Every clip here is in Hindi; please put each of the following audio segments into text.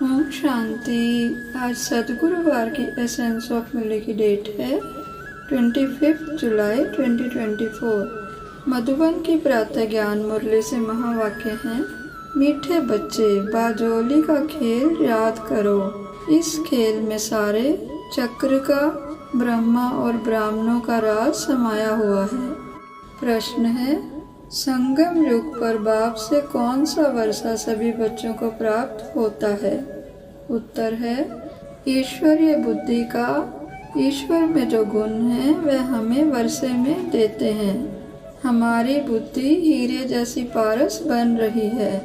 ओम शांति। आज सद्गुरुवार की एसेंस ऑफ मिले की डेट है 25 जुलाई 2024। मधुबन की प्रातः ज्ञान मुरली से महावाक्य हैं। मीठे बच्चे, बाजोली का खेल याद करो। इस खेल में सारे चक्र का, ब्रह्मा और ब्राह्मणों का राज समाया हुआ है। प्रश्न है, संगम युग पर बाप से कौन सा वर्षा सभी बच्चों को प्राप्त होता है? उत्तर है, ईश्वरीय बुद्धि का। ईश्वर में जो गुण है वह हमें वर्षे में देते हैं। हमारी बुद्धि हीरे जैसी पारस बन रही है।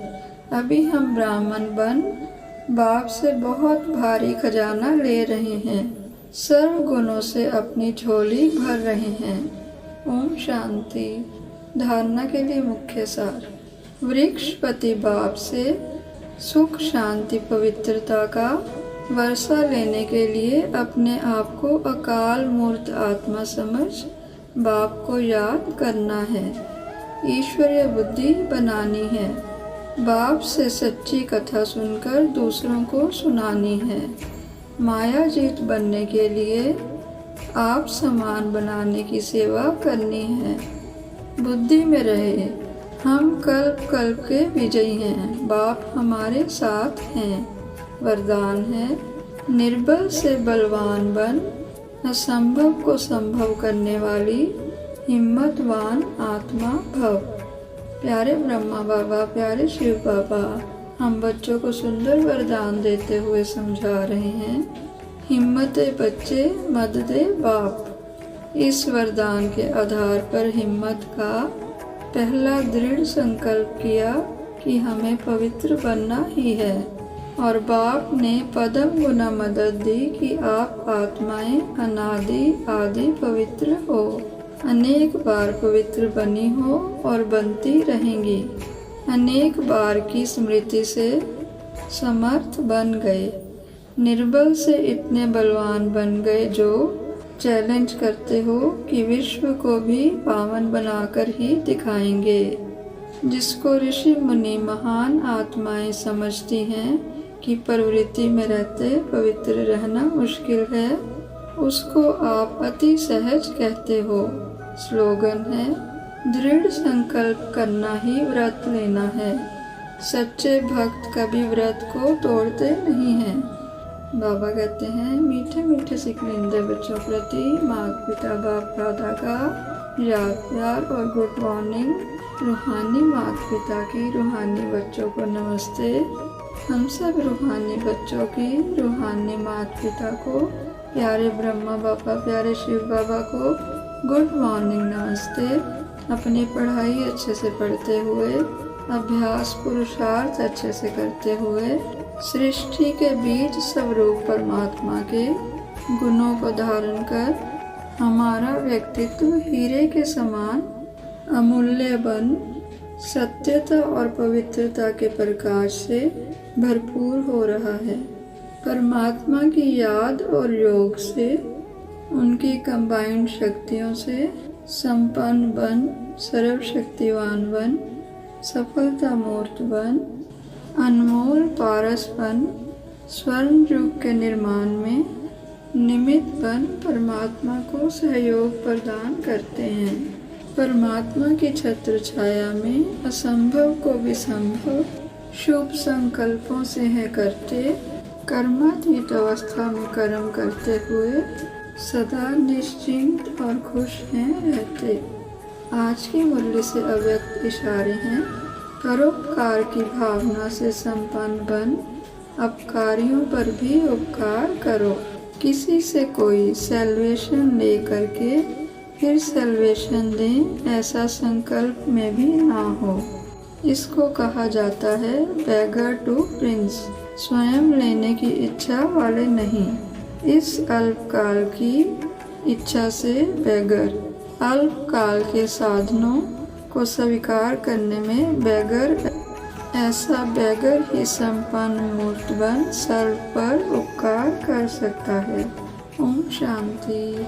अभी हम ब्राह्मण बन बाप से बहुत भारी खजाना ले रहे हैं। सर्व गुणों से अपनी झोली भर रहे हैं। ओम शांति। धारणा के लिए मुख्य सार। वृक्षपति बाप से सुख, शांति, पवित्रता का वर्षा लेने के लिए अपने आप को अकाल मूर्त आत्मा समझ बाप को याद करना है। ईश्वरीय बुद्धि बनानी है। बाप से सच्ची कथा सुनकर दूसरों को सुनानी है। माया जीत बनने के लिए आप समान बनाने की सेवा करनी है। बुद्धि में रहे, हम कल्प कल्प के विजयी हैं। बाप हमारे साथ हैं। वरदान है, निर्बल से बलवान बन, असंभव को संभव करने वाली हिम्मतवान आत्मा भव। प्यारे ब्रह्मा बाबा, प्यारे शिव बाबा, हम बच्चों को सुंदर वरदान देते हुए समझा रहे हैं। हिम्मते बच्चे, मद दे बाप। इस वरदान के आधार पर हिम्मत का पहला दृढ़ संकल्प किया कि हमें पवित्र बनना ही है, और बाप ने पदम गुना मदद दी कि आप आत्माएं अनादि आदि पवित्र हो। अनेक बार पवित्र बनी हो और बनती रहेंगी। अनेक बार की स्मृति से समर्थ बन गए। निर्बल से इतने बलवान बन गए जो चैलेंज करते हो कि विश्व को भी पावन बनाकर ही दिखाएंगे। जिसको ऋषि मुनि महान आत्माएं समझती हैं कि प्रवृत्ति में रहते पवित्र रहना मुश्किल है, उसको आप अति सहज कहते हो। स्लोगन है, दृढ़ संकल्प करना ही व्रत लेना है। सच्चे भक्त कभी व्रत को तोड़ते नहीं हैं। बाबा कहते हैं, मीठे मीठे सिकलिंदे बच्चों प्रति माता पिता बाप दादा का याद प्यार और गुड मॉर्निंग। रूहानी माता पिता की रूहानी बच्चों को नमस्ते। हम सब रूहानी बच्चों की रूहानी माता पिता को, प्यारे ब्रह्मा बाबा, प्यारे शिव बाबा को गुड मॉर्निंग नमस्ते। अपनी पढ़ाई अच्छे से पढ़ते हुए, अभ्यास पुरुषार्थ अच्छे से करते हुए, सृष्टि के बीज स्वरूप परमात्मा के गुणों को धारण कर हमारा व्यक्तित्व हीरे के समान अमूल्य बन सत्यता और पवित्रता के प्रकाश से भरपूर हो रहा है। परमात्मा की याद और योग से, उनकी कंबाइंड शक्तियों से संपन्न बन, सर्वशक्तिवान बन, सफलता मूर्त बन, अनमोल पारस बन, स्वर्ण युग के निर्माण में निमित्त बन परमात्मा को सहयोग प्रदान करते हैं। परमात्मा की छत्र छाया में असंभव को भी संभव शुभ संकल्पों से है करते, कर्मातीत अवस्था में कर्म करते हुए सदा निश्चिंत और खुश हैं रहते। आज की मुरली से अव्यक्त इशारे हैं। परोपकार की भावना से संपन्न बन, अपकारियों पर भी उपकार करो। किसी से कोई सैल्वेशन ले करके फिर सैल्वेशन दें, ऐसा संकल्प में भी ना हो। इसको कहा जाता है बेगर टू प्रिंस, स्वयं लेने की इच्छा वाले नहीं। इस अल्पकाल की इच्छा से बेगर, अल्पकाल के साधनों को स्वीकार करने में बेगर, ऐसा बेगर ही संपन्न मूर्त बन सर्व पर उपकार कर सकता है। ओम शांति।